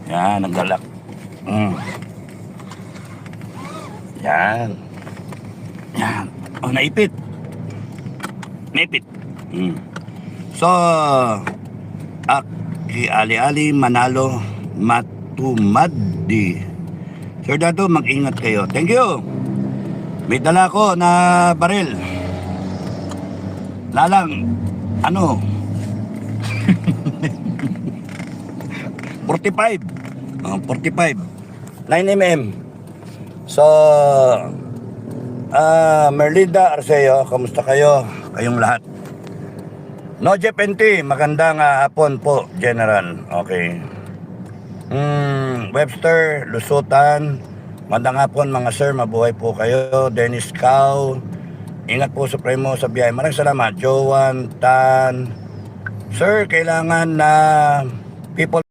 Yan, naggalak. Yan. Yan. Oh, naipit. Naipit. So, Aki Ali-ali Manalo Matumadi. Sir Dado, mag-ingat kayo. Thank you. May dala ko na baril. Lalang, ano? 45. 45. 9mm. So, Merlinda Arceo, kamusta kayo? Kayong lahat. No Jeff NT, magandang hapon po, General. Okay. Webster, Lusutan, magandang hapon mga sir, mabuhay po kayo. Dennis Cow, ingat po Supremo sa biyahe. Maraming salamat. Joan Tan, sir, kailangan na people